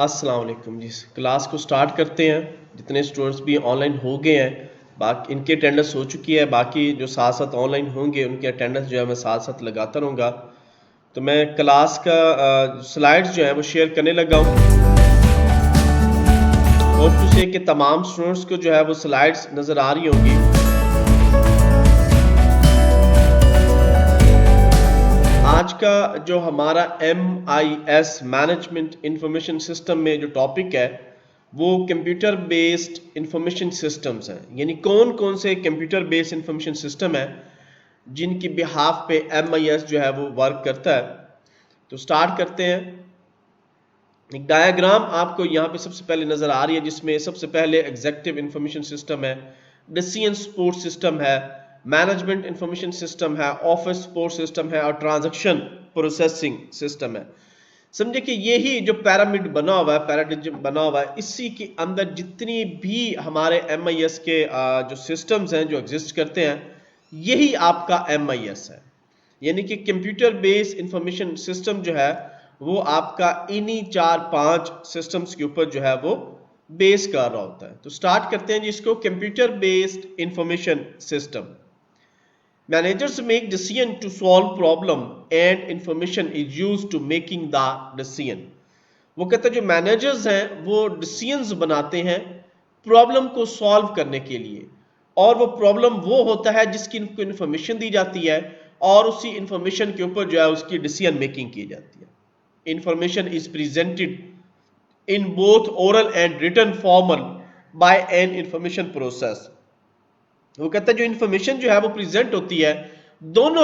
अस्सलाम वालेकुम जी। क्लास को स्टार्ट करते हैं। जितने स्टूडेंट्स भी ऑनलाइन हो गए हैं, बाकी इनकी अटेंडेंस हो चुकी है, बाकी जो साथ साथ ऑनलाइन होंगे उनकी अटेंडेंस जो है मैं साथ साथ लगाता रहूँगा। तो मैं क्लास का स्लाइड्स जो है वो शेयर करने लगा हूँ। होप टू से कि तमाम स्टूडेंट्स को जो है वो स्लाइड्स नज़र आ रही होंगी। आज का जो हमारा MIS मैनेजमेंट इंफॉर्मेशन सिस्टम में जो टॉपिक है वो कंप्यूटर बेस्ड इंफॉर्मेशन सिस्टम्स हैं। यानी कौन कौन से कंप्यूटर बेस्ड इंफॉर्मेशन सिस्टम है जिनकी बिहाफ पे MIS जो है वो वर्क करता है। तो स्टार्ट करते हैं। एक डायग्राम आपको यहाँ पे सबसे पहले नजर आ रही है, जिसमें सबसे पहले एग्जीक्यूटिव इंफॉर्मेशन सिस्टम है, डिसीजन सपोर्ट सिस्टम है, मैनेजमेंट इंफॉर्मेशन सिस्टम है, ऑफिस सपोर्ट सिस्टम है और ट्रांजैक्शन प्रोसेसिंग सिस्टम है। समझे कि यही जो पैरामिड बना हुआ है, पैराडिग्म बना हुआ है, इसी के अंदर जितनी भी हमारे MIS के जो सिस्टम्स हैं जो एग्जिस्ट करते हैं, यही आपका MIS है। यानी कि कंप्यूटर बेस्ड इंफॉर्मेशन सिस्टम जो है वो आपका इन्हीं 4-5 सिस्टम्स के ऊपर जो है वो बेस कर रहा होता है। तो स्टार्ट करते हैं जिसको computer based information system. Managers make decision to solve problem and information is used to making the decision। वो कहते हैं जो मैनेजर्स हैं वो डिसीजंस बनाते हैं प्रॉब्लम को सॉल्व करने के लिए, और वो प्रॉब्लम वो होता है जिसकी इनको इन्फॉर्मेशन दी जाती है और उसी इन्फॉर्मेशन के ऊपर जो है उसकी डिसीजन मेकिंग की जाती है। Information is presented in both oral and written formal by an information process। वो कहता है जो इन्फॉर्मेशन जो है वो प्रेजेंट होती है दोनों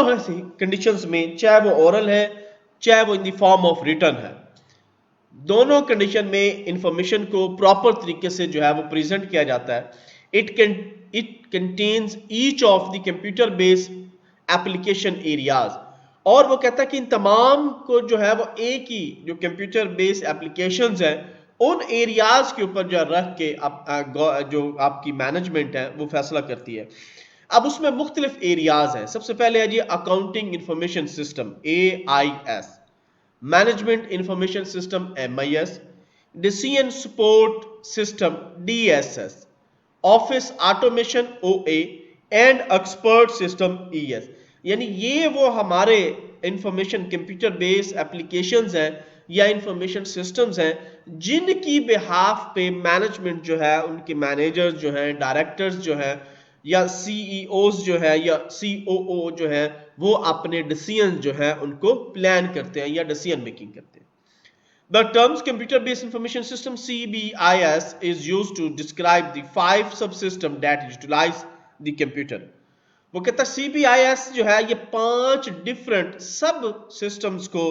कंडीशंस में, चाहे वो ओरल है चाहे वो in the form of written है, दोनों कंडीशन में इंफॉर्मेशन को प्रॉपर तरीके से जो है वो प्रेजेंट किया जाता है। It contains each of the computer based application areas. और वो कहता है कि इन तमाम को जो है वो एक ही जो कंप्यूटर बेस्ड एप्लीकेशंस है उन एरियाज के ऊपर जो रख के जो आपकी मैनेजमेंट है वो फैसला करती है। अब उसमें मुख्तलिफ एरियाज हैं। सबसे पहले है जी accounting information system AIS, management information system MIS, decision support system DSS, office automation OA and expert system ES। यानी ये वो हमारे इंफॉर्मेशन कंप्यूटर बेस्ड एप्लीकेशंस हैं या इंफॉर्मेशन सिस्टम्स हैं जिनकी बिहाफ पे मैनेजमेंट जो है, उनके मैनेजर्स जो हैं, डायरेक्टर्स जो हैं या CEOs जो है या COO जो है वो अपने डिसीजन जो है उनको प्लान करते हैं या डिसीजन मेकिंग करते हैं। The terms computer based information system CBIS is used to describe the 5 subsystems that utilize the computer। वो कहता है CBIS जो है ये 5 डिफरेंट सब सिस्टम्स को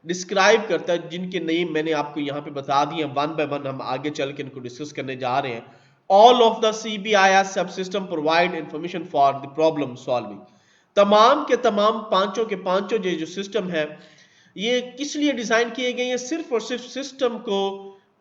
डिस्क्राइब करता है जिनके नेम मैंने आपको यहाँ पे बता दिए। वन बाय वन हम आगे चल के इनको डिस्कस करने जा रहे हैं। ऑल ऑफ द CBIS सब system provide information for the problem solving. तमाम के तमाम पांचों के पांचों जो सिस्टम है ये किस लिए डिजाइन किए गए हैं? सिर्फ और सिर्फ सिस्टम को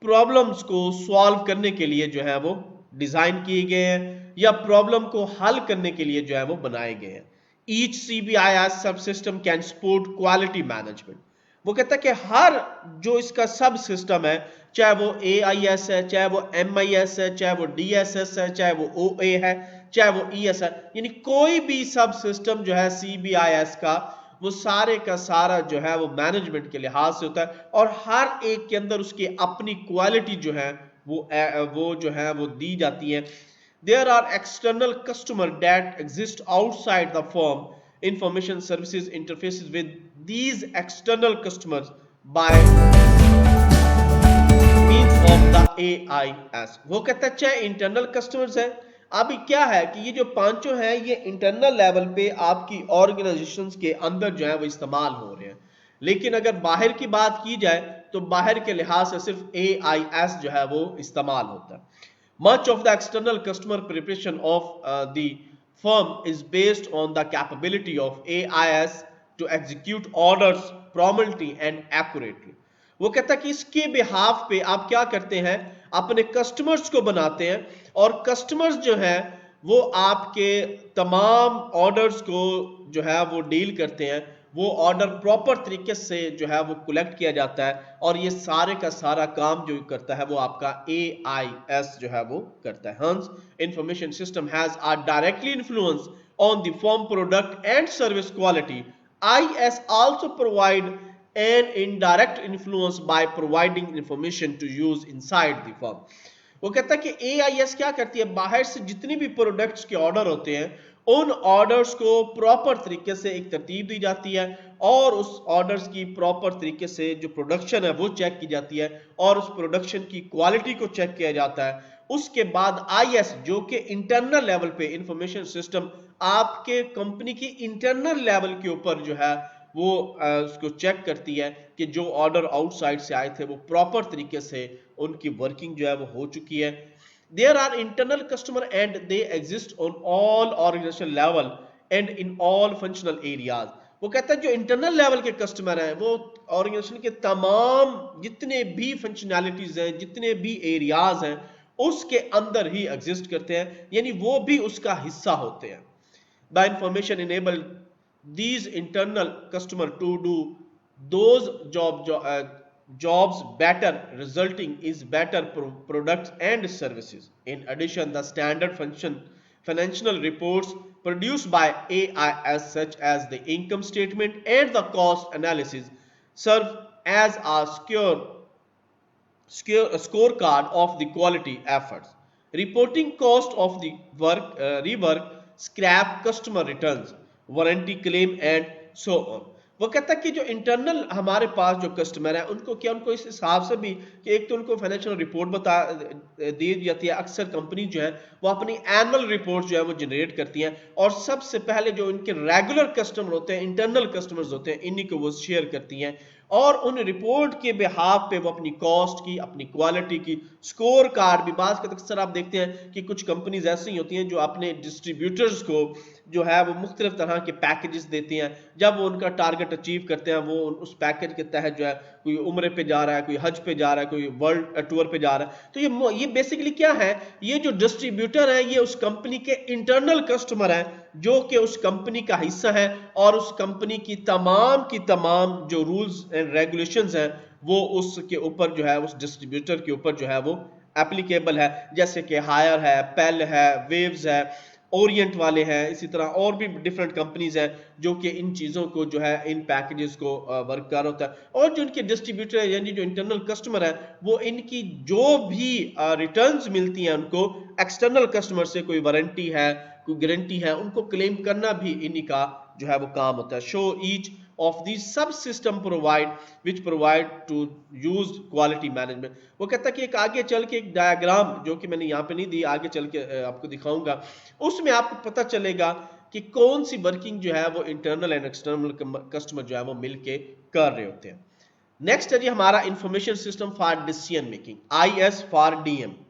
प्रॉब्लम्स को सॉल्व करने के लिए जो है वो डिजाइन किए गए हैं या प्रॉब्लम को हल करने के लिए जो है वो बनाए गए हैं। ईच CBIS सब system can support quality management. वो कहता है कि हर जो इसका सब सिस्टम है, चाहे वो AIS है, चाहे वो MIS है, चाहे वो DSS है, चाहे वो OA है, चाहे वो ES है, यानी कोई भी सब सिस्टम जो है CBIS का वो सारे का सारा जो है वो मैनेजमेंट के लिहाज से होता है और हर एक के अंदर उसकी अपनी क्वालिटी जो है वो जो है वो दी जाती है। There are external customers that exist outside the firm. Information services interfaces with these external customers by means of the AIS। वो कहता है चाहे इंटरनल कस्टमर्स है। अभी क्या है कि ये जो पांचों हैं ये इंटरनल लेवल पे आपकी ऑर्गेनाइजेशंस के अंदर जो है वो इस्तेमाल हो रहे हैं, लेकिन अगर बाहर की बात की जाए तो बाहर के लिहाज से सिर्फ AIS जो है वो इस्तेमाल होता है। Much of the external customer preparation of the firm is based on the capability of AIS to execute orders promptly and accurately। वो कहता है कि इसके बिहाफ पे आप क्या करते हैं, अपने कस्टमर्स को बनाते हैं और कस्टमर्स जो है वो आपके तमाम ऑर्डर्स को जो है वो डील करते हैं, वो ऑर्डर प्रॉपर तरीके से जो है वो कलेक्ट किया जाता है, और ये सारे का सारा काम जो करता है वो आपका AIS जो है वो करता है। हंस information system has a directly influence on the firm product and service quality. IS also provide an indirect influence by providing information to use inside the firm. वो कहता है कि AIS क्या करती है, बाहर से जितनी भी प्रोडक्ट्स के ऑर्डर होते हैं उन ऑर्डर्स को प्रॉपर तरीके से एक तरतीब दी जाती है, और उस ऑर्डर्स की प्रॉपर तरीके से जो प्रोडक्शन है वो चेक की जाती है, और उस प्रोडक्शन की क्वालिटी को चेक किया जाता है। उसके बाद IS जो कि इंटरनल लेवल पे इंफॉर्मेशन सिस्टम आपके कंपनी की इंटरनल लेवल के ऊपर जो है वो उसको चेक करती है कि जो ऑर्डर आउटसाइड से आए थे वो प्रॉपर तरीके से उनकी वर्किंग जो है वो हो चुकी है। There are internal customer and they exist on all organizational level and in all functional areas. वो कहता है जो इंटरनल लेवल के कस्टमर हैं वो ऑर्गेनाइजेशन के तमाम जितने भी फंक्शनैलिटीज हैं, जितने भी एरियाज हैं, उसके अंदर ही एग्जिस्ट करते हैं, यानी वो भी उसका हिस्सा होते हैं। The information enable these internal customer to do those jobs better, resulting is better products and services. In addition, the standard financial reports produced by AIS such as the income statement and the cost analysis serve as a scorecard of the quality efforts. Reporting cost of the rework, scrap, customer returns, warranty claim and so on. वो कहता है कि जो internal हमारे पास जो customer है उनको क्या, उनको इस हिसाब से भी कि एक तो उनको फाइनेंशियल रिपोर्ट दी जाती है। अक्सर कंपनी जो है वो अपनी एनुअल रिपोर्ट जो है वो जनरेट करती हैं, और सबसे पहले जो इनके रेगुलर कस्टमर होते हैं, इंटरनल कस्टमर्स होते हैं, इन्हीं को वो शेयर करती हैं, और उन रिपोर्ट के बिहाफ पे वो अपनी कॉस्ट की, अपनी क्वालिटी की स्कोर कार्ड भी, बात करते अक्सर आप देखते हैं कि कुछ कंपनीज ऐसी होती हैं जो अपने डिस्ट्रीब्यूटर्स को जो है वो मुख्तलिफ तरह के पैकेजेस देती हैं। जब वो उनका टारगेट अचीव करते हैं वो उस पैकेज के तहत जो है कोई उम्रे पे जा रहा है, कोई हज पे जा रहा है, कोई वर्ल्ड टूर पे जा रहा है, तो ये बेसिकली क्या है, ये जो डिस्ट्रीब्यूटर है ये उस कंपनी के इंटरनल कस्टमर है जो कि उस कंपनी का हिस्सा है, और उस कंपनी की तमाम जो रूल्स एंड रेगुलेशंस हैं वो उसके ऊपर जो है, उस डिस्ट्रीब्यूटर के ऊपर जो है वो एप्लीकेबल है। जैसे कि हायर है, पेल है, वेव्स है, ओरिएंट वाले हैं, इसी तरह और भी डिफरेंट कंपनीज हैं जो कि इन चीज़ों को जो है, इन पैकेजेस को वर्क कर होता है। और जो इनके डिस्ट्रीब्यूटर है यानी जो इंटरनल कस्टमर है वो इनकी जो भी रिटर्न्स मिलती हैं उनको एक्सटर्नल कस्टमर से, कोई वारंटी है, कोई गारंटी है, उनको क्लेम करना भी इन्हीं का जो है वो काम होता है। Show each of these subsystem which provide to use quality management। वो कहता है कि एक आगे चल के एक डायग्राम जो कि मैंने यहाँ पे नहीं दी, आगे चल के आपको दिखाऊंगा, उसमें आपको पता चलेगा कि कौन सी वर्किंग जो है वो इंटरनल एंड एक्सटर्नल कस्टमर जो है वो मिलके कर रहे होते हैं। नेक्स्ट है जी हमारा information system for decision making, IS for DM।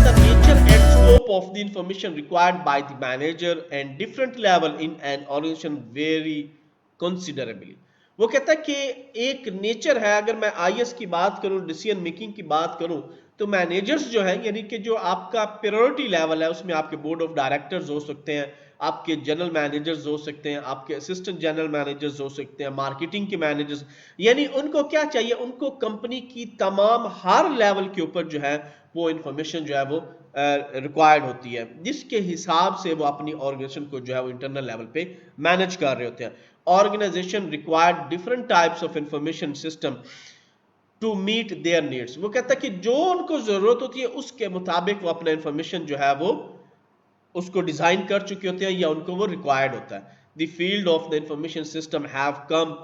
The nature and scope of the information required by the manager and different level in an organization vary considerably। वो कहता है कि एक नेचर है, अगर मैं IS की बात करूं, डिसीजन मेकिंग की बात करूं, तो मैनेजर्स जो है यानी कि जो आपका प्रायोरिटी लेवल है उसमें आपके बोर्ड ऑफ डायरेक्टर्स हो सकते हैं, आपके जनरल मैनेजर्स हो सकते हैं, आपके असिस्टेंट जनरल मैनेजर्स हो सकते हैं, मार्केटिंग के मैनेजर्स, यानी उनको क्या चाहिए, उनको कंपनी की तमाम हर लेवल के ऊपर जो है वो इंफॉर्मेशन जो है वो रिक्वायर्ड होती है, जिसके हिसाब से वो अपनी ऑर्गेनाइजेशन को जो है वो इंटरनल लेवल पे मैनेज कर रहे होते हैं। Organisation required different types of information system to meet their needs. वो कहता है कि जो उनको जरूरत होती है उसके मुताबिक वो अपना इंफॉर्मेशन जो है वो उसको डिजाइन कर चुके होते हैं या उनको वो रिक्वायर्ड होता है। The field of the information system have come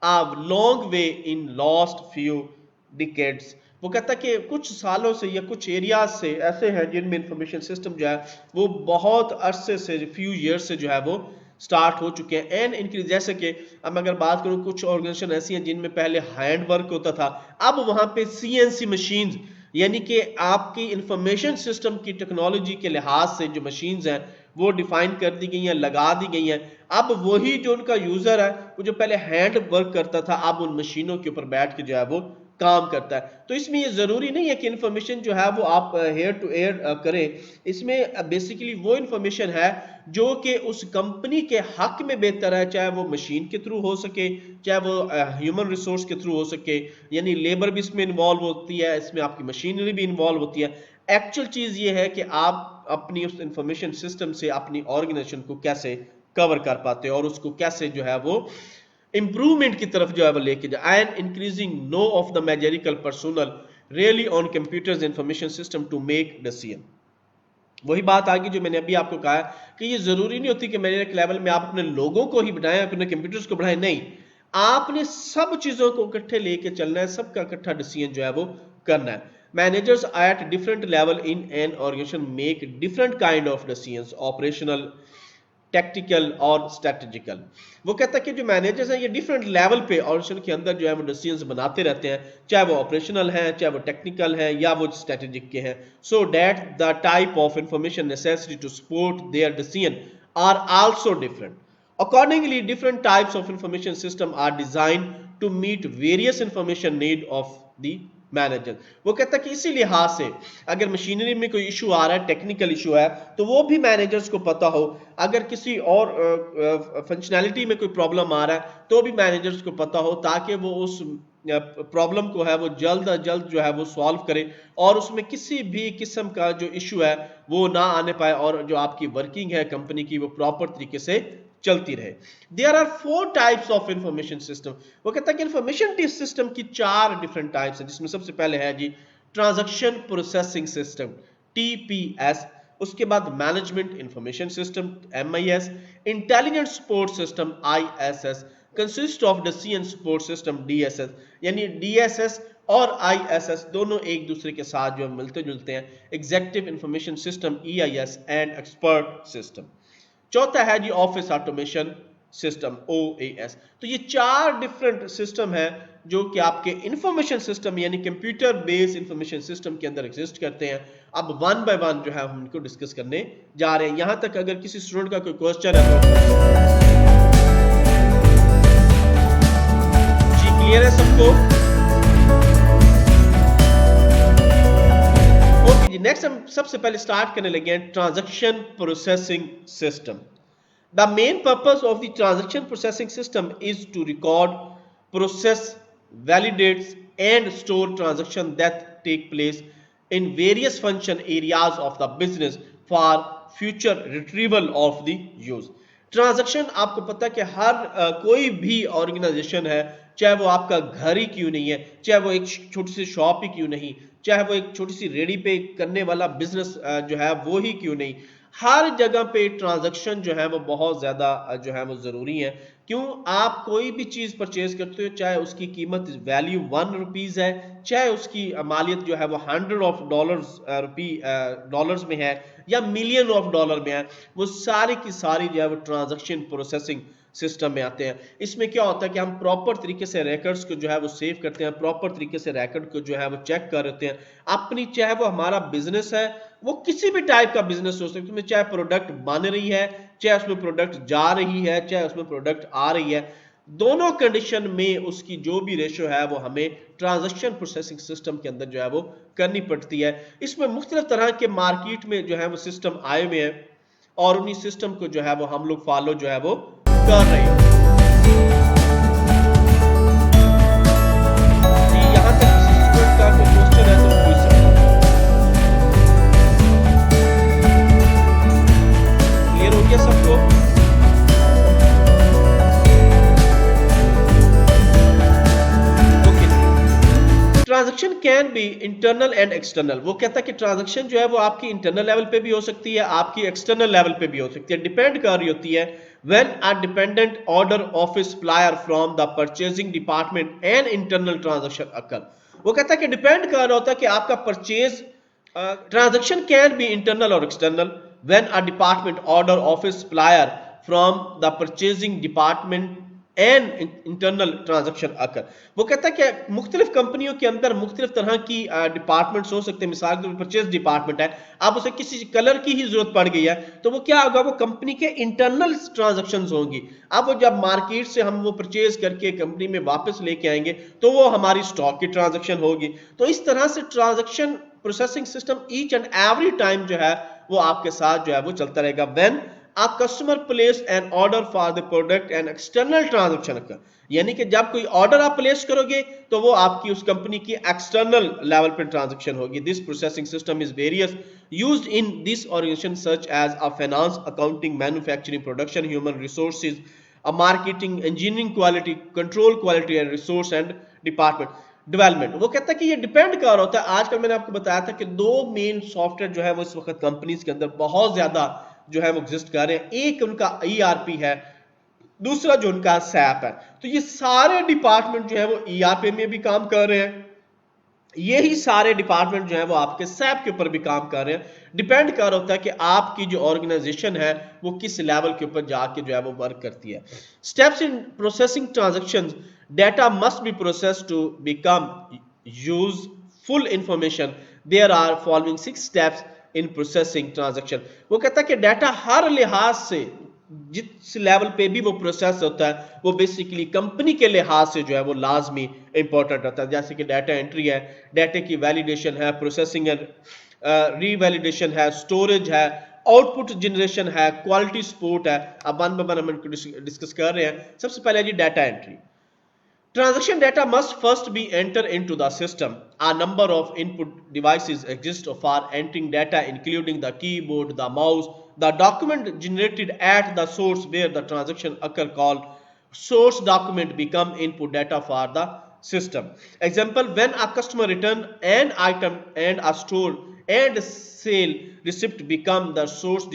a long way in last few decades. वो कहता है कि कुछ सालों से या कुछ एरियाज से ऐसे हैं जिनमें इंफॉर्मेशन सिस्टम जो है वो बहुत अरसे से, फ्यू ईयर्स से जो है वो स्टार्ट हो चुके हैं। एंड इनक्रीज, जैसे कि अब अगर बात करूं, कुछ ऑर्गेनाइजेशन ऐसी हैं जिनमें पहले हैंड वर्क होता था, अब वहां पे CNC मशीन्स, यानी कि आपकी इंफॉर्मेशन सिस्टम की टेक्नोलॉजी के लिहाज से जो मशीन्स हैं वो डिफाइन कर दी गई हैं, लगा दी गई हैं। अब वही जो उनका यूजर है वो जो पहले हैंड वर्क करता था अब उन मशीनों के ऊपर बैठ के जो है वो काम करता है। तो इसमें ये जरूरी नहीं है कि इंफॉर्मेशन जो है वो आप हेयर टू हेयर करें। इसमें बेसिकली वो इंफॉर्मेशन है जो कि उस कंपनी के हक में बेहतर है, चाहे वो मशीन के थ्रू हो सके, चाहे वो ह्यूमन रिसोर्स के थ्रू हो सके, यानी लेबर भी इसमें इन्वॉल्व होती है, इसमें आपकी मशीनरी भी इन्वॉल्व होती है। एक्चुअल चीज ये है कि आप अपनी उस इंफॉर्मेशन सिस्टम से अपनी ऑर्गेनाइजेशन को कैसे कवर कर पाते हो और उसको कैसे जो है वो इंप्रूवमेंट की तरफ जो है वो लेके जाए। And increasing no of the managerial personnel rely on computers information system to make decision. वही बात आ गई जो मैंने अभी आपको कहा है कि ये जरूरी नहीं होती कि मैनेजर लेवल में आप अपने लोगों को ही बढ़ाएं, अपने कंप्यूटर्स को बढ़ाएं, नहीं, आपने सब चीजों को इकट्ठे लेके चलना है, सबका इकट्ठा डिसीजन जो है वो करना है। Managers at different level in an organisation make different kind of decisions, operational, tactical और स्ट्रेटेजिकल। वो कहता है कि जो मैनेजर्स हैं ये डिफरेंट लेवल पे ऑर्गेनाइजेशन के अंदर जो है वो डिसीजंस बनाते रहते हैं, चाहे वो ऑपरेशनल हैं, चाहे वो टेक्निकल हैं या वो स्ट्रेटेजिक के हैं। So that the type of information necessary to support their decision are also different. Accordingly, different types of information system are designed to meet various information need of the manager. वो कहता है कि इसी लिहाज से अगर मशीनरी में कोई इशू आ रहा है, टेक्निकल इशू है, तो वो भी मैनेजर्स को पता हो। अगर किसी और फंक्शनैलिटी में कोई प्रॉब्लम आ रहा है तो भी मैनेजर्स को पता हो, ताकि वो उस प्रॉब्लम को है वो जल्द अज जल्द जो है वो सॉल्व करे और उसमें किसी भी किस्म का जो इशू है वो ना आने पाए और जो आपकी वर्किंग है कंपनी की वो प्रॉपर तरीके से चलती रहे। There are 4 types of information system. वो कहता है कि इंफॉर्मेशन सिस्टम की 4 डिफरेंट टाइप्स हैं, जिसमें सबसे पहले है जी ट्रांजैक्शन प्रोसेसिंग सिस्टम टीपीएस, उसके बाद management information system MIS, intelligent support system ISS, consist of decision support system DSS. यानी डीएसएस और आईएसएस दोनों एक दूसरे के साथ जो मिलते जुलते हैं। Executive information system EIS and expert system. चौथा है जी ऑफिस ऑटोमेशन सिस्टम ओएएस। तो ये 4 डिफरेंट सिस्टम है जो कि आपके इंफॉर्मेशन सिस्टम यानी कंप्यूटर बेस्ड इंफॉर्मेशन सिस्टम के अंदर एग्जिस्ट करते हैं। अब वन बाय वन जो है हम इनको डिस्कस करने जा रहे हैं। यहां तक अगर किसी स्टूडेंट का कोई क्वेश्चन है तो जी क्लियर है सबको? ओके जी, नेक्स्ट हम सबसे पहले स्टार्ट करने लगे हैं transaction processing system. The main purpose of the transaction processing system is to record, process, validate and store transactions that take place in various function areas of the business for future retrieval of the use। Transaction आपको पता है कि हर कोई भी organisation है, चाहे वो आपका घर ही क्यों नहीं है, चाहे वो एक छोटी सी शॉप ही क्यों नहीं, चाहे वो एक छोटी सी रेडी पे करने वाला बिजनेस जो है वो ही क्यों नहीं, हर जगह पे ट्रांजैक्शन जो है वो बहुत ज्यादा जो है वो जरूरी है। क्यों? आप कोई भी चीज परचेज करते हो, चाहे उसकी कीमत वैल्यू 1 रुपीज है, चाहे उसकी मालियत जो है वो $100 में है या मिलियन ऑफ डॉलर में है, वो सारी की सारी जो है वो ट्रांजैक्शन प्रोसेसिंग सिस्टम में आते हैं। इसमें क्या होता है कि हम प्रॉपर तरीके से रिकॉर्ड्स को जो है वो सेव करते हैं, प्रॉपर तरीके से रिकॉर्ड को जो है वो चेक कर रहे हैं अपनी, चाहे वो हमारा बिजनेस है, वो किसी भी टाइप का बिजनेस हो सकता है, उसमें चाहे प्रोडक्ट बन रही है, चाहे उसमें प्रोडक्ट जा रही है, चाहे उसमें प्रोडक्ट आ रही है, दोनों कंडीशन में उसकी जो भी रेशो है वो हमें ट्रांजैक्शन प्रोसेसिंग सिस्टम के अंदर जो है वो करनी पड़ती है। इसमें मुख्तलिफ तरह के मार्केट में जो है वो सिस्टम आए हुए हैं और उन्हीं सिस्टम को जो है वो हम लोग फॉलो जो है वो कर रहे हैं। यहां तक किसी स्टूडेंट का कोई क्वेश्चन है तो पूछ सकते हैं। क्लियर हो गया सबको? Transaction can be internal and external. वो कहता है कि ट्रांजैक्शन जो है वो आपकी इंटरनल लेवल पे भी हो सकती है, आपकी एक्सटर्नल लेवल पे भी हो सकती है, डिपेंड कर रही होती है। When a dependent order of a supplier from the purchasing department and internal transaction occur. वो कहता है कि डिपेंड कर रहा होता है कि आपका purchase transaction can be internal और external when a department order of a supplier from the purchasing department an internal transaction occur. वो कहता है कि मुख्तलिफ कंपनियों के अंदर मुख्तलिफ तरह की डिपार्टमेंट्स हो सकते हैं। मिसाल के तौर पर परचेज डिपार्टमेंट है, अब उसे किसी कलर की ही जरूरत पड़ गई है तो वो क्या होगा, वो कंपनी के इंटरनल ट्रांजैक्शन होंगी। अब वो जब मार्केट से हम वो परचेज करके कंपनी में वापस लेके आएंगे तो वो हमारी स्टॉक की ट्रांजैक्शन होगी। तो इस तरह से transaction processing system each and every time जो है वो आपके साथ जो है वो चलता रहेगा। When a customer place an order for the product and external transaction occur, यानी कि जब कोई ऑर्डर आप प्लेस करोगे तो वो आपकी उस कंपनी की एक्सटर्नल लेवल पे ट्रांजैक्शन होगी। This processing system is various used in this organisation such as a finance, accounting, manufacturing, production, human resources, a marketing, engineering, quality control, quality and resource and department development. वो कहता है कि ये depend कर होता है। आजकल मैंने आपको बताया था कि दो मेन सॉफ्टवेयर जो है वो इस वक्त कंपनीज के अंदर बहुत ज्यादा जो है वो एग्जिस्ट कर रहे हैं। एक उनका ईआरपी है, दूसरा जो उनका सैप है। तो ये सारे डिपार्टमेंट जो है वो ईआरपी में भी काम कर रहे हैं, यही सारे डिपार्टमेंट जो है वो आपके सैप के ऊपर भी काम कर रहे हैं। डिपेंड कर होता है कि आपकी जो ऑर्गेनाइजेशन है वो किस लेवल के ऊपर जाके जो है वो वर्क करती है। Steps in processing transactions, data must be processed to become useful information. There are following 6 steps in processing transaction. वो कहता है कि डाटा हर लिहाज से जिस लेवल पे भी वो प्रोसेस होता है वो बेसिकली कंपनी के लिहाज से जो है वो लाजमी इंपॉर्टेंट होता है। जैसे कि डाटा एंट्री है, डाटा की वैलिडेशन है, प्रोसेसिंग एंड रीवैलिडेशन है, स्टोरेज है, आउटपुट जनरेशन है, क्वालिटी सपोर्ट है। अब वन बाय वन हम डिस्कस कर रहे हैं। सबसे पहले जी data entry. Transaction data must first be entered into the system. A number of input devices exist for entering data, including the keyboard, the mouse, the document generated at the source where the transaction occur called source document become input data for the system. Example, when a customer return an item and a store and sale receipt become the source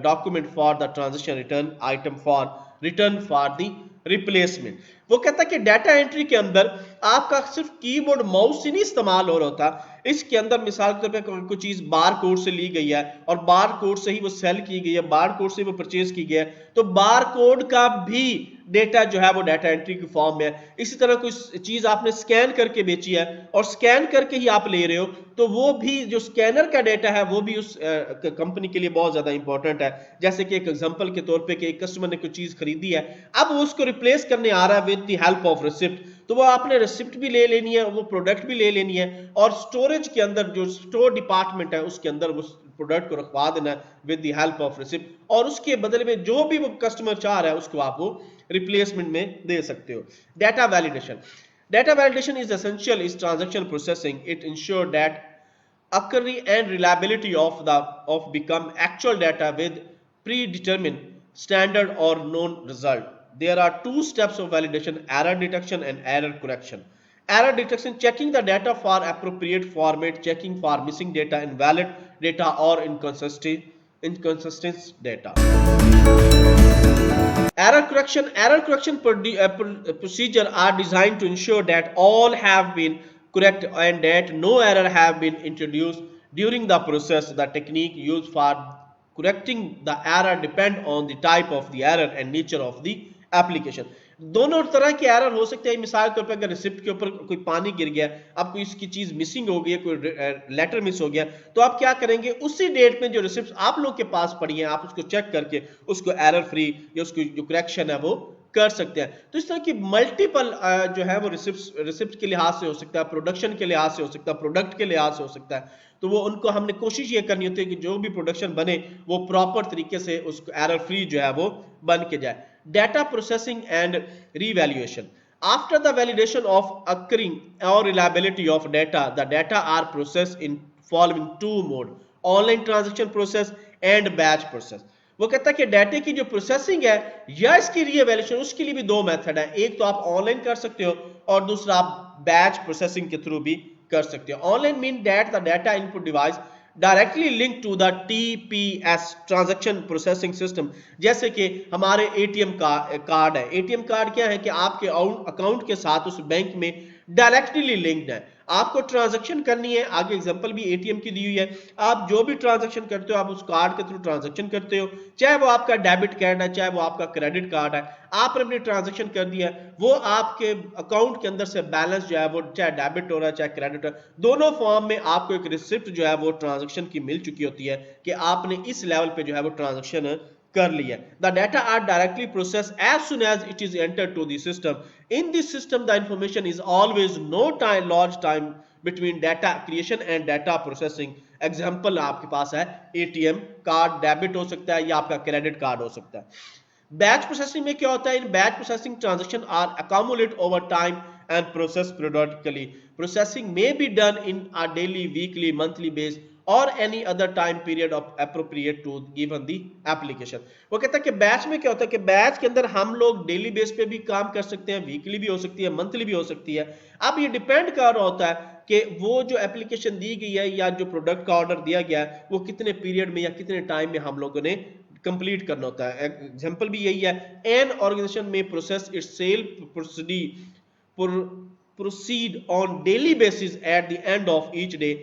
document for the transaction return item for return for the replacement. वो कहता है कि data entry के अंदर आपका सिर्फ keyboard mouse से नहीं इस्तेमाल हो रहा होता, इसके अंदर मिसाल के तौर पर कोई चीज बार कोड से ली गई है और बार कोड से ही वो सेल की गई है, बार कोड से वो परचेज की गई है, तो बार कोड का भी डेटा जो है वो डाटा एंट्री की फॉर्म में है। इसी तरह कोई चीज आपने स्कैन करके बेची है और स्कैन करके ही आप ले रहे हो तो वो भी जो स्कैनर का डेटा है वो भी उस कंपनी के लिए बहुत ज्यादा इंपॉर्टेंट है। जैसे कि एक एग्जांपल के तौर पे कि एक कस्टमर ने कोई चीज खरीदी है, अब वो उसको रिप्लेस करने आ रहा है with the help of receipt, तो वो आपने रिसिप्ट भी ले लेनी है, वो प्रोडक्ट भी ले लेनी है और स्टोरेज के अंदर जो स्टोर डिपार्टमेंट है उसके अंदर वो प्रोडक्ट को रखवा देना है with the help of receipt, और उसके बदले में जो भी वो कस्टमर चाह रहा है उसको आप वो रिप्लेसमेंट में दे सकते हो। Data validation. Data validation is essential in transaction processing. It ensures that accuracy and reliability of become actual data with predetermined standard or known result. There are 2 steps of validation: error detection and error correction. Error detection, checking the data for appropriate format, checking for missing data, invalid data or inconsistent data. Error correction procedure are designed to ensure that all have been correct and that no error have been introduced during the process. The technique used for correcting the error depend on the type of the error and nature of the application. दोनों तरह के error हो सकते हैं। मिसाल के तौर पर अगर रिसिप्ट के ऊपर कोई पानी गिर गया, अब कोई इसकी चीज मिसिंग हो गई, कोई लेटर मिस हो गया, तो आप क्या करेंगे, उसी डेट में जो रिसिप्ट आप लोग के पास पड़ी है आप उसको चेक करके उसको एरर फ्री या उसकी जो करेक्शन है वो कर सकते हैं। तो इस तरह की मल्टीपल जो है वो रिसिप्ट के लिहाज से हो सकता है, प्रोडक्शन के लिहाज से हो सकता है, प्रोडक्ट के लिहाज से हो सकता है। तो वो उनको हमने कोशिश ये करनी होती है कि जो भी प्रोडक्शन बने वो प्रॉपर तरीके से उसको एरर फ्री जो है वो बन के जाए। Data processing and revaluation. After the validation of occurring or reliability of data, the data are processed in following 2 mode: online transaction process and batch process. वो कहता है कि डाटा की जो प्रोसेसिंग है या इसकी रीवैल्यूएशन, उसके लिए भी 2 मेथड है। एक तो आप ऑनलाइन कर सकते हो और दूसरा आप बैच प्रोसेसिंग के थ्रू भी कर सकते हो। Online mean that the data input device directly link to the TPS transaction processing system. जैसे कि हमारे ATM कार्ड है, ATM कार्ड क्या है कि आपके अकाउंट के साथ उस बैंक में डायरेक्टली लिंक्ड है। आपको ट्रांजैक्शन करनी है, आगे एग्जांपल भी एटीएम की दी हुई है, आप जो भी ट्रांजैक्शन करते हो आप उस कार्ड के थ्रू ट्रांजैक्शन करते हो, चाहे वो आपका डेबिट कार्ड है चाहे वो आपका क्रेडिट कार्ड है, आपने अपनी ट्रांजैक्शन कर दिया है, वो आपके अकाउंट के अंदर से बैलेंस जो है वो चाहे डेबिट हो रहा है चाहे क्रेडिट हो, दोनों फॉर्म में आपको एक रिसिप्ट जो है वो ट्रांजैक्शन की मिल चुकी होती है कि आपने इस लेवल पे जो है वो ट्रांजैक्शन कर लिया। The data are directly processed as soon as it is entered to the system. In this system, the information is always no time, large time between data creation and data processing. Example आपके पास है ATM card debit हो सकता है या आपका credit card हो सकता है। बैच प्रोसेसिंग में क्या होता है? In batch processing transaction are accumulate over time and process periodically. Processing may be done in a daily, weekly, monthly base or any other time period of appropriate to given the application. वो कहता है कि batch में क्या होता है कि batch के अंदर हम लोग डेली बेस पे भी काम कर सकते हैं, वीकली भी हो सकती है, मंथली भी हो सकती है। अब ये डिपेंड कर रहा होता है कि वो जो एप्लीकेशन दी गई है या जो प्रोडक्ट का ऑर्डर दिया गया है वो कितने पीरियड में या कितने टाइम में हम लोगों ने कंप्लीट करना होता है। एग्जांपल भी यही है, एन ऑर्गेनाइजेशन में process its sale proceed on daily basis at the end of each day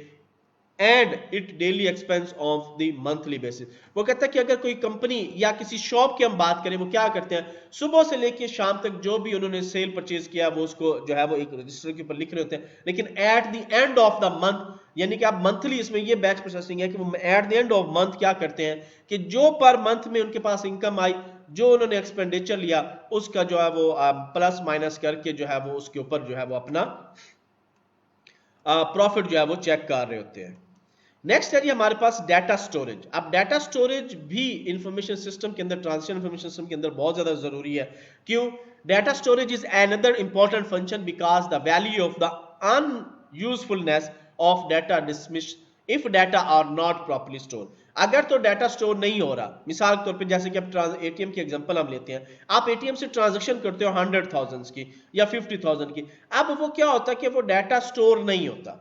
and it daily expense of the monthly basis. वो कहता है कि अगर कोई कंपनी या किसी शॉप की हम बात करें, वो क्या करते हैं, सुबह से लेके शाम तक जो भी उन्होंने सेल परचेज किया वो उसको जो है वो एक रजिस्टर के ऊपर लिख रहे होते हैं, लेकिन at the end of the month, यानी कि आप मंथली, इसमें ये बैच प्रोसेसिंग है कि वो at the end of month क्या करते हैं कि जो पर मंथ में उनके पास इनकम आई, जो उन्होंने एक्सपेंडिचर लिया, उसका जो है वो प्लस माइनस करके जो है वो उसके ऊपर जो है वो अपना प्रॉफिट जो है वो चेक कर रहे होते हैं। नेक्स्ट है जी हमारे पास डाटा स्टोरेज। अब डाटा स्टोरेज भी इंफॉर्मेशन सिस्टम के अंदर, ट्रांजिशन इंफॉर्मेशन सिस्टम के अंदर बहुत ज्यादा जरूरी है। क्यों? Data storage is another important function because the value of the unusefulness of data dismiss if data are not properly store. अगर तो डाटा स्टोर नहीं हो रहा, मिसाल के तौर पे जैसे कि आप एटीएम की एग्जांपल हम लेते हैं, आप एटीएम से ट्रांजैक्शन करते हो 100,000 की या 50,000 की, अब वो क्या होता है कि वो डाटा स्टोर नहीं होता,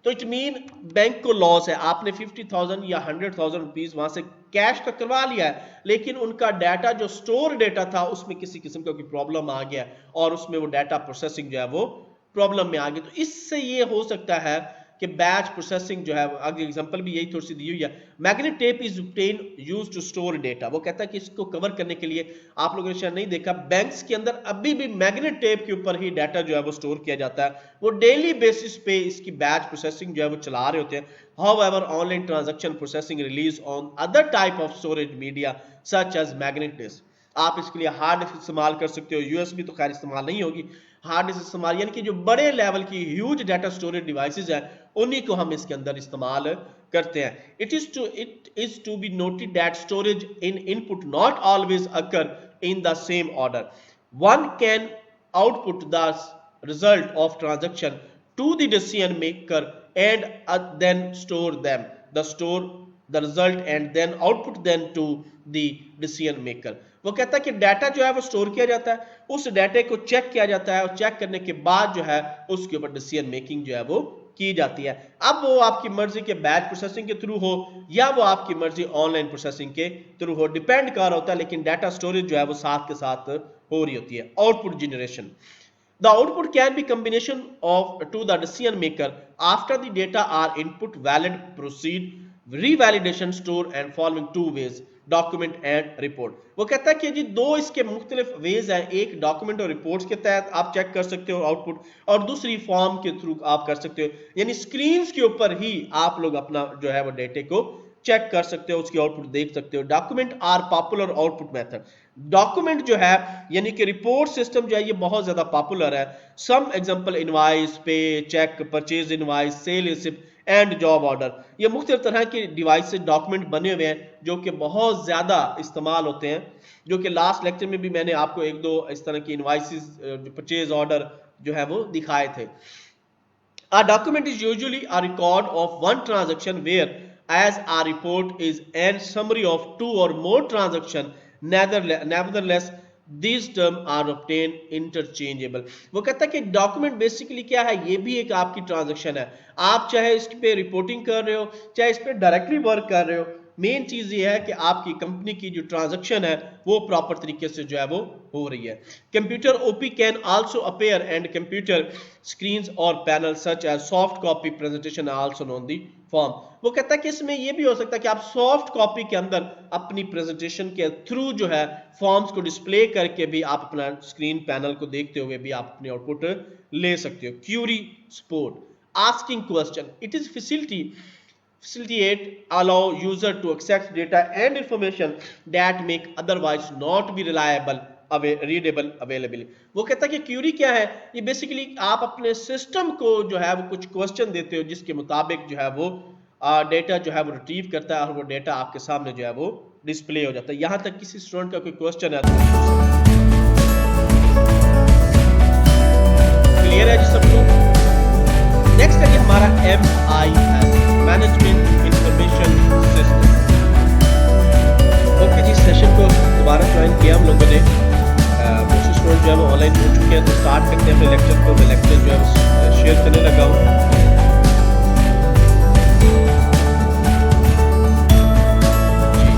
तो इट मीन बैंक को लॉस है। आपने 50,000 या 100,000 रुपीज वहां से कैश का करवा लिया है, लेकिन उनका डाटा जो स्टोर डाटा था उसमें किसी किस्म का कोई प्रॉब्लम आ गया और उसमें वो डाटा प्रोसेसिंग जो है वो प्रॉब्लम में आ गई। तो इससे ये हो सकता है कि बैच प्रोसेसिंग जो है, आगे एग्जांपल भी यही थोड़ी सी दी हुई है, magnet tape is obtain used to store data. वो कहता है कि इसको कवर करने के लिए, आप लोगों ने शायद नहीं देखा, बैंक्स के अंदर अभी भी मैग्नेट टेप के ऊपर ही डाटा जो है वो स्टोर किया जाता है, वो डेली बेसिस पे इसकी बैच प्रोसेसिंग जो है वो चला रहे होते हैं। However online transaction processing relies on other type of storage media such as magnet disk. आप इसके लिए हार्ड डिस्क इस्तेमाल कर सकते हो, यूएसबी तो खैर इस्तेमाल नहीं होगी, हार्ड डिस्क इस्तेमाल, यानी कि जो बड़े लेवल की ह्यूज डाटा स्टोरेज डिवाइसेस हैं उन्हीं को हम इसके अंदर इस्तेमाल करते हैं। It is to be noted that storage in input not always occur in the same order. One can output the result of transaction to the decision maker and then store them the result and then output them to the decision maker। वो कहता है कि data जो है वो store किया जाता है, उस डाटे को चेक किया जाता है और चेक करने के बाद जो है उसके ऊपर डिसीजन मेकिंग जो है वो की जाती है। अब वो आपकी मर्जी के बैच प्रोसेसिंग के थ्रू हो या वो आपकी मर्जी ऑनलाइन प्रोसेसिंग के थ्रू हो, डिपेंड कर रहा होता है, लेकिन डाटा स्टोरेज जो है वो साथ के साथ हो रही होती है। Output generation, the output can be combination of to the decision maker after the data are input, valid, proceed, revalidation, store and following two ways, document and report। वो कहता है कि जी दो इसके मुख्तलिफ वेज हैं, एक डॉक्यूमेंट और रिपोर्ट्स के तहत आप चेक कर सकते हो आउटपुट, और दूसरी फॉर्म के थ्रू आप कर सकते हो, यानी स्क्रीन के ऊपर ही आप लोग अपना जो है वो डेटे को चेक कर सकते हो, उसकी आउटपुट देख सकते हो। Document are popular output method. Document जो है यानी कि रिपोर्ट सिस्टम जो है ये बहुत ज्यादा पॉपुलर है। Some example invoice, pay, cheque, purchase invoice, sale receipt and job order. ये मुख्तलिफ तरह के डिवाइस से डॉक्यूमेंट बने हुए हैं जो कि बहुत ज्यादा इस्तेमाल होते हैं, जो कि लास्ट लेक्चर में भी मैंने आपको एक दो इस तरह की इनवॉइसेस, परचेज ऑर्डर जो है वो दिखाए थे। A document is usually a record of one transaction, where as a report is a summary of two or more transactions। Nevertheless, these terms are obtained interchangeable। वो कहता है कि डॉक्यूमेंट बेसिकली क्या है, ये भी एक आपकी ट्रांजैक्शन है। आप चाहे इस पे रिपोर्टिंग कर रहे हो, चाहे इस पे डायरेक्टली वर्क कर रहे हो, मेन चीज ये है कि आपकी कंपनी की जो ट्रांजैक्शन है वो प्रॉपर तरीके से जो है वो हो रही है। Computer OP can also appear and computer screens और panel such as soft copy presentation also on the form. वो कहता है कि इसमें ये भी हो सकता है कि आप सॉफ्ट कॉपी के अंदर अपनी प्रेजेंटेशन के थ्रू जो है फॉर्म्स को डिस्प्ले करके भी आप अपना स्क्रीन पैनल को देखते हुए भी आप अपनी आउटपुट ले सकते हो। Query support, asking question, it is facilitate allow user to access data and information that make otherwise not be reliable readable available। वो कहता है कि क्यूरी क्या है, ये बेसिकली आप अपने सिस्टम को जो है वो कुछ क्वेश्चन देते हो जिसके मुताबिक जो है वो डेटा जो है वो रिट्रीव करता है और वो डेटा आपके सामने जो है वो डिस्प्ले हो जाता है। यहां तक किसी स्टूडेंट का कोई क्वेश्चन है तो क्लियर है जी सबको। नेक्स्ट है हमारा MIS management information system. Okay जी, सेशन को दोबारा ज्वाइन किया हम लोगों ने, कुछ स्टूडेंट जो है वो ऑनलाइन हो चुके हैं, तो स्टार्ट करते हैं अपने लेक्चर को। मैं लेक्चर जो है शेयर करने लगा हूँ। जी,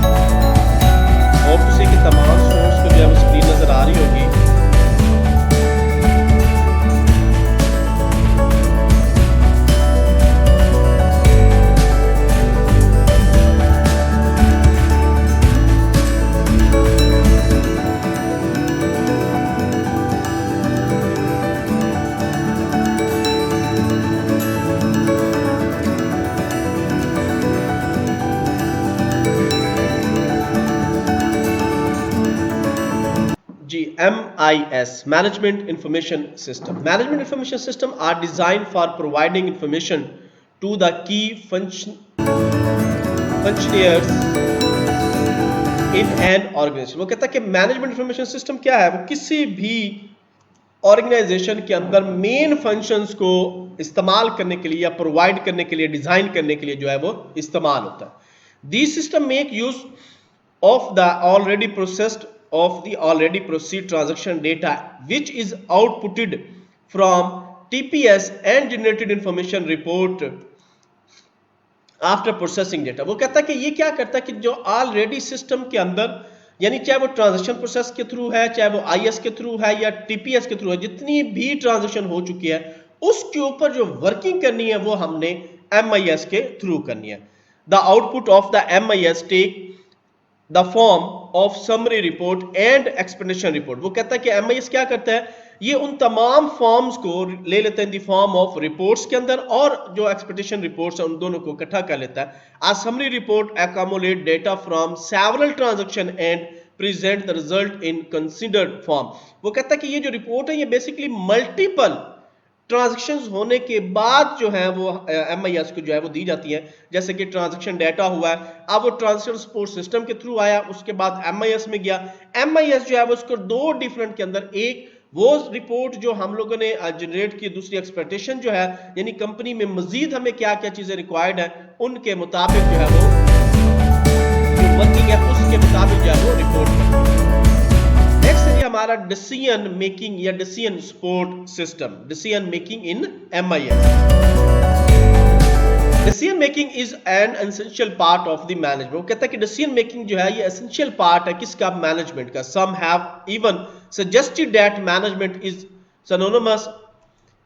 होप टू से कि तमाम स्टूडेंट्स को जो है वो स्क्रीन नजर आ रही होगी। MIS Management Information System. Management Information System are designed for providing information to the key functionaries in an organization. वो कहता है कि मैनेजमेंट इंफॉर्मेशन सिस्टम क्या है, वो किसी भी ऑर्गेनाइजेशन के अंदर मेन फंक्शंस को इस्तेमाल करने के लिए या प्रोवाइड करने के लिए, डिजाइन करने के लिए जो है वो इस्तेमाल होता है। These system make use of the already processed of the already processed transaction data which is outputted from TPS and generated information report after processing data। वो कहता है कि ये क्या करता है कि जो ऑलरेडी सिस्टम के अंदर, यानी चाहे वो ट्रांजैक्शन प्रोसेस के थ्रू है, चाहे वो IS के थ्रू है या TPS के थ्रू है, जितनी भी ट्रांजैक्शन हो चुकी है उसके ऊपर जो वर्किंग करनी है वो हमने MIS के थ्रू करनी है। The output of the MIS take the form of summary report and explanation report। वो कहता है कि MIS क्या करता है, ये उन तमाम फॉर्म्स को ले लेते हैं इन दी फॉर्म ऑफ रिपोर्ट्स के अंदर और जो एक्सपेक्टेशन रिपोर्ट्स है उन दोनों को इकट्ठा कर लेता है। A summary report accumulate data from several transaction and present the result in considered form। वो कहता है कि ये जो रिपोर्ट है ये बेसिकली मल्टीपल ट्रांजैक्शंस होने के बाद जो है वो MIS को जो है वो दी जाती है। जैसे कि ट्रांजैक्शन डाटा हुआ है, अब वो ट्रांजैक्शन सपोर्ट सिस्टम के थ्रू आया, उसके बाद MIS में गया। MIS जो है वो उसको दो डिफरेंट के अंदर, एक वो रिपोर्ट जो हम लोगों ने जनरेट की, दूसरी एक्सपेक्टेशन जो है, यानी कंपनी में मजीद हमें क्या क्या चीजें रिक्वायर्ड है उनके मुताबिक जो है वो जो वर्किंग है उसके मुताबिक जो है वो रिपोर्ट करती है। नेक्स्ट है हमारा डिसीजन मेकिंग या decision support system, decision making in MIS। Decision making is an essential part of the management. वो कहता है कि डिसीजन मेकिंग जो है ये एसेंशियल पार्ट है किसका, मैनेजमेंट का। Some have even suggested that management is synonymous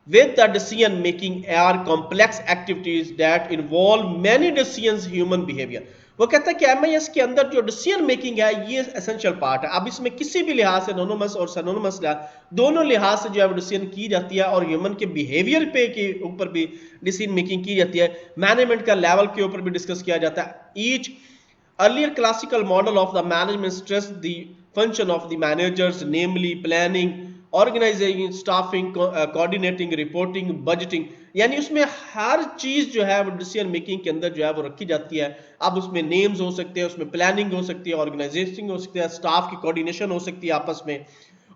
with the decision making are complex activities that involve many decisions human behavior। वो कहता है कि MIS के अंदर जो डिसीजन मेकिंग है ये एसेंशियल पार्ट है। अब इसमें किसी भी लिहाज से नोनोमस और सनोनमस दोनों लिहाज से जो है डिसीजन की जाती है और ह्यूमन के बिहेवियर पे के ऊपर भी डिसीजन मेकिंग की जाती है। मैनेजमेंट का लेवल के ऊपर भी डिस्कस किया जाता है। Each earlier classical model of the management stressed the function of the managers, namely planning, organizing, staffing, coordinating, reporting, budgeting। यानी उसमें हर चीज जो है वो डिसीजन मेकिंग के अंदर जो है वो रखी जाती है। अब उसमें नेम्स हो सकते हैं, उसमें प्लानिंग हो सकती है, ऑर्गेनाइजेशन हो सकती है, स्टाफ की कोऑर्डिनेशन हो सकती है आपस में,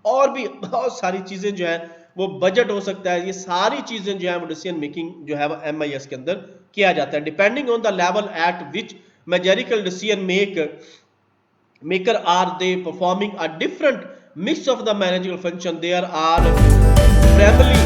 और भी बहुत सारी चीजें जो है वो बजट हो सकता है। ये सारी चीजें जो है वो डिसीजन मेकिंग जो है वो MIS के अंदर किया जाता है। Depending on the level eight which majorical decision maker are they performing a different mix of the managerial function। There are primarily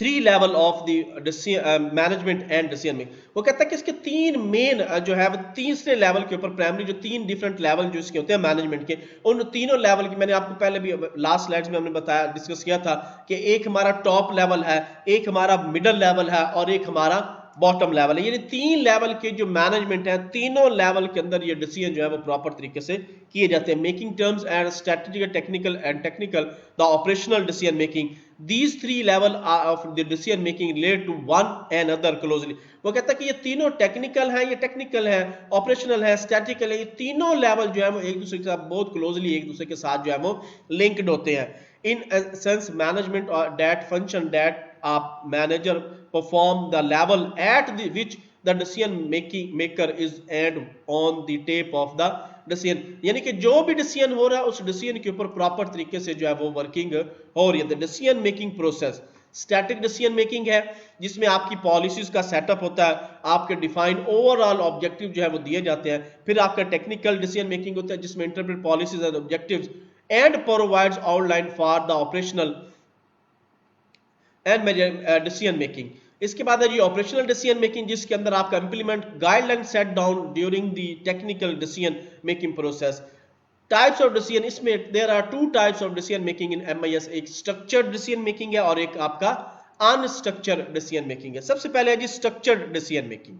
3 level of the management and decision making. वो कहता है कि इसके 3 मेन जो है वो तीसरे लेवल के ऊपर प्राइमरी जो 3 डिफरेंट लेवल जो इसके होते हैं मैनेजमेंट के, उन तीनों लेवल की मैंने आपको पहले भी लास्ट स्लाइड्स में हमने बताया, डिस्कस किया था कि एक हमारा टॉप लेवल है, एक हमारा मिडिल लेवल है और एक हमारा बॉटम लेवल है। यानी 3 लेवल के जो मैनेजमेंट है, तीनों लेवल के अंदर ये डिसीजन जो है वो प्रॉपर तरीके से किए जाते हैं। Making terms and strategic technical the operational decision making, these 3 level of the decision making relate to one and other closely. वो कहता है कि ये तीनों टेक्निकल है, ये टेक्निकल है, ऑपरेशनल है, स्टैटिकल है, ये तीनों लेवल जो है वो एक दूसरे के साथ बहुत क्लोजली एक दूसरे के साथ जो है वो लिंक्ड होते हैं। In a sense, management or that function that a manager perform the level at which the decision maker is and on the tape of the decision, यानी कि जो भी डिसीजन हो रहा है उस डिसीजन के ऊपर प्रॉपर तरीके से जो है वो वर्किंग हो रही है। The decision making process static decision making है, जिसमें आपकी पॉलिसीज का सेटअप होता है, आपके डिफाइंड ओवरऑल ऑब्जेक्टिव जो है वो दिए जाते हैं। फिर आपका टेक्निकल डिसीजन मेकिंग होता है जिसमें interpret policies and objectives and provides outline for the operational and decision making। इसके बाद है जी ऑपरेशनल डिसीजन मेकिंग, जिसके अंदर आपका implement guideline set down during the technical decision making process. Types of decision, इसमें there are 2 types of decision making in MIS, एक structured decision making है और एक आपका अनस्ट्रक्चर्ड डिसीजन मेकिंग है। सबसे पहले है जी structured decision making.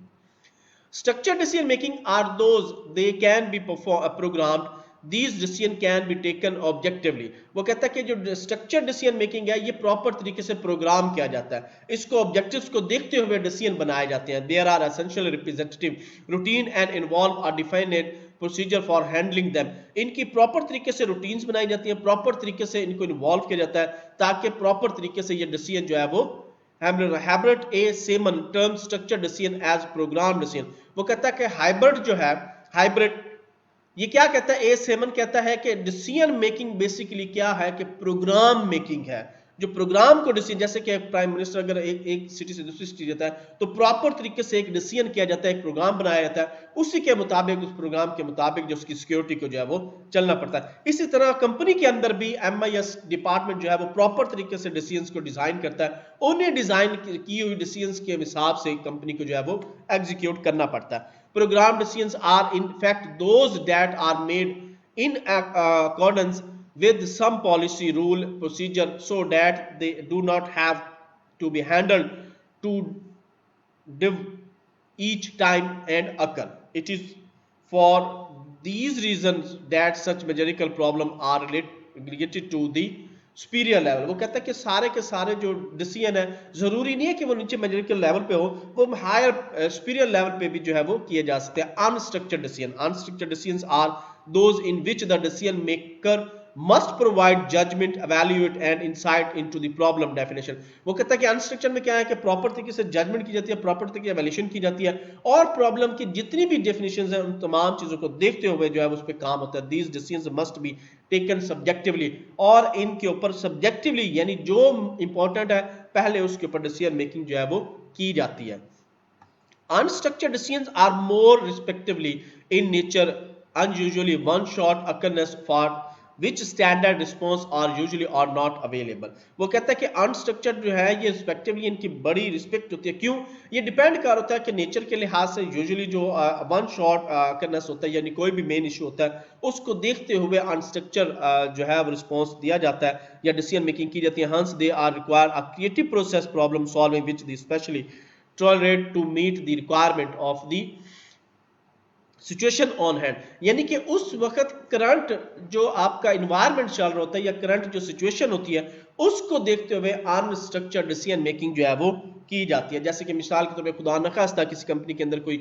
Structured decision making are those they can be programmed, These decision can be taken objectively। वो कहता है कि जो स्ट्रक्चर डिसीजन मेकिंग है ये प्रॉपर तरीके से प्रोग्राम किया जाता है, इसको ऑब्जेक्टिव्स को देखते हुए डिसीजन बनाए जाते हैं। There are essential representative routine and involve a defined procedure for handling them। इनकी प्रॉपर तरीके से रूटीन्स बनाई जाती हैं, प्रॉपर तरीके से इनको इन्वॉल्व किया जाता है ताकि प्रॉपर तरीके से ये डिसीजन जो है वो Herbert A. Simon term structure decision as program decision। वो कहता है कि हाइब्रिड जो है, हाइब्रिड ये क्या कहता है, ए सेमन कहता है कि डिसीजन मेकिंग बेसिकली क्या है कि प्रोग्राम मेकिंग है। जो प्रोग्राम को डिसीजन, जैसे कि प्राइम मिनिस्टर अगर एक सिटी से दूसरी सिटी जाता है तो प्रॉपर तरीके से एक डिसीजन किया जाता है, एक प्रोग्राम बनाया जाता है, उसी के मुताबिक उस प्रोग्राम के मुताबिक जो उसकी सिक्योरिटी को जो है वो चलना पड़ता है। इसी तरह कंपनी के अंदर भी एमआईएस डिपार्टमेंट जो है वो प्रॉपर तरीके से डिसीजंस को डिजाइन करता है, उन्हें डिजाइन की हुई डिसीजंस के हिसाब से कंपनी को जो है वो एग्जीक्यूट करना पड़ता है। Program decisions are in fact those that are made in accordance with some policy, rule, procedure, so that they do not have to be handled to div each time and occur। It is for these reasons that such majorical problem are related to the superior level. वो कहता है कि सारे के सारे जो decision है जरूरी नहीं है कि वो नीचे मैनेजरियल लेवल पे हो, वो हायर सुपीरियर लेवल पे भी जो है वो किए जा सकते हैं। Unstructured decision, unstructured decisions are those in which the decision maker must provide judgment, evaluate and insight into the problem definition। वो कहता है कि अनस्ट्रक्चर में क्या है कि प्रॉपर तरीके से जजमेंट की जाती है, प्रॉपर तरीके से एवैल्यूएशन की जाती है और प्रॉब्लम की जितनी भी डेफिनेशंस हैं उन तमाम चीजों को देखते हुए जो है उस पर काम होता है। These decisions must be taken subjectively, और इनके ऊपर सब्जेक्टिवली यानी जो इंपॉर्टेंट है पहले उसके ऊपर डिसीजन मेकिंग जो है वो की जाती है। Unstructured decisions are more respectively in nature, unusually one shot occurrence for which standard response are usually are not available। वो कहता है कि अनस्ट्रक्चर्ड जो है ये रिस्पेक्टिवली इनकी बड़ी रिस्पेक्ट होती है। क्यों? ये डिपेंड कर होता है कि नेचर के लिहाज से यूजुअली जो वन शॉट करनेस होता है यानी कोई भी मेन इशू होता है उसको देखते हुए अनस्ट्रक्चर जो है वो रिस्पॉन्स दिया जाता है या डिसीजन मेकिंग की जाती है। Hence they are require a creative process problem solving which the specially tolerate to meet the requirement of the situation on hand. यानी कि उस वक्त करंट जो आपका इन्वायरमेंट चल रहा होता है या करंट जो सिचुएशन होती है उसको देखते हुए अनस्ट्रक्चर्ड डिसीजन मेकिंग जो है वो की जाती है। जैसे कि मिसाल के तौर पे खुदा न खास्ता किसी कंपनी के अंदर कोई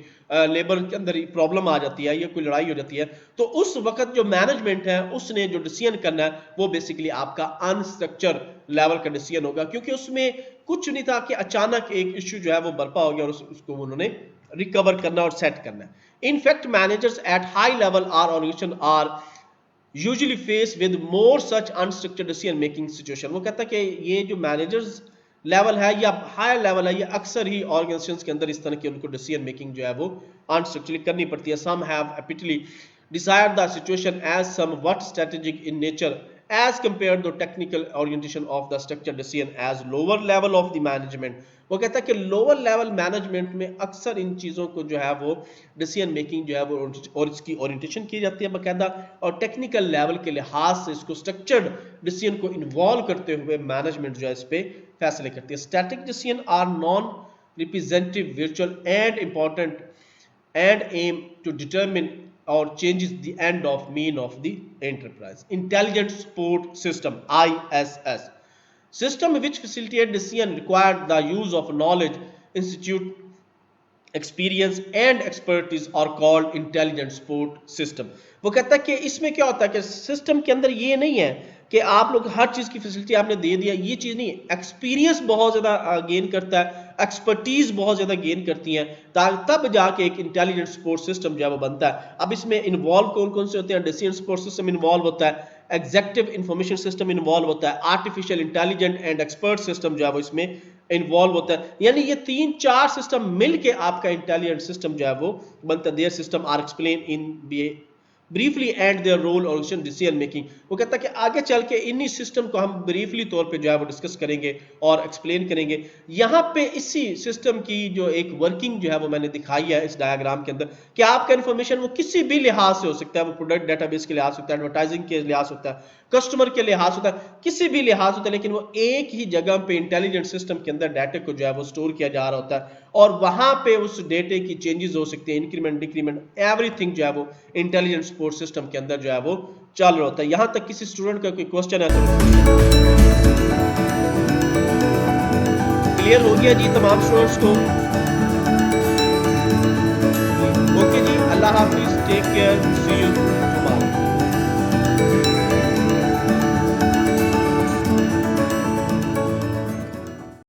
लेबर के अंदर प्रॉब्लम आ जाती है या कोई लड़ाई हो जाती है तो उस वक्त जो मैनेजमेंट है उसने जो डिसीजन करना है वो बेसिकली आपका अनस्ट्रक्चर्ड लेवल का डिसीजन होगा, क्योंकि उसमें कुछ नहीं था कि अचानक एक इश्यू जो है वो बर्पा हो गया और उसको उन्होंने रिकवर करना और सेट करना है। In fact, managers at high level or organization are usually faced with more such unstructured decision making situation। वो कहता है कि ये जो मैनेजर्स लेवल है या हायर लेवल है ये अक्सर ही ऑर्गेनाइजेशंस के अंदर इस तरह की उनको डिसीजन मेकिंग जो है वो अनस्ट्रक्चरली करनी पड़ती है। Some have aptly desired the situation as somewhat strategic in nature as compared to technical orientation of the structured decision as lower level of the management. वो कहता है कि लोअर लेवल मैनेजमेंट में अक्सर इन चीज़ों को जो है वो डिसीजन मेकिंग जो है वो और इसकी ओरिएंटेशन की जाती है बाकायदा, और टेक्निकल लेवल के लिहाज से इसको स्ट्रक्चर्ड डिसीजन को इन्वॉल्व करते हुए मैनेजमेंट जो है इस पे फैसले करती है. Static decision are non representative, virtual and important and aim to determine or changes the end of mean of the enterprise. Intelligent Support System ISS system which facilitate decision required the use of knowledge, institute, experience and expertise are called intelligent support system. वो कहता है कि इसमें क्या होता है कि system के अंदर ये नहीं है कि आप लोग हर चीज की फैसिलिटी आपने दे दिया, ये चीज नहीं है. एक्सपीरियंस बहुत ज्यादा गेन करता है, एक्सपर्टीज बहुत ज्यादा गेन करती हैं, तब जाके एक इंटेलिजेंट सपोर्ट सिस्टम जो है वो बनता है. अब इसमें इन्वॉल्व कौन कौन से होते हैं? डिसीजन सपोर्ट सिस्टम इन्वॉल्व होता है, एग्जीक्यूटिव इंफॉर्मेशन सिस्टम इन्वॉल्व होता है, artificial intelligent and expert system जो है वो इसमें इन्वॉल्व होता है. यानी ये 3-4 सिस्टम मिलके आपका इंटेलिजेंट सिस्टम जो है वो बनता है. Their system are explain in briefly and their role और डिसीजन मेकिंग. वो कहता है कि आगे चल के इन्हीं सिस्टम को हम ब्रीफली तौर पे जो है वो डिस्कस करेंगे और एक्सप्लेन करेंगे. यहाँ पे इसी सिस्टम की जो एक वर्किंग जो है वो मैंने दिखाई है इस डायग्राम के अंदर कि आपका इन्फॉर्मेशन वो किसी भी लिहाज से हो सकता है. वो प्रोडक्ट डेटाबेस के लिहाज से होता है, एडवर्टाइजिंग के लिहाज होता है, कस्टमर के लिहाज होता है, किसी भी लिहाज होता है, लेकिन वो एक ही जगह पे इंटेलिजेंट सिस्टम के अंदर डाटा को जो है वो स्टोर किया जा रहा होता है और वहां पे उस डेटे की चेंजेस हो सकती है, इंक्रीमेंट डिक्रीमेंट एवरीथिंग जो है वो इंटेलिजेंट सपोर्ट सिस्टम के अंदर जो है वो चल रहा होता है. यहां तक किसी स्टूडेंट का कोई क्वेश्चन है तो क्लियर हो गया जी तमाम स्टूडेंट्स को? ओके जी, अल्लाह हाफिज, टेक केयर, सी यू.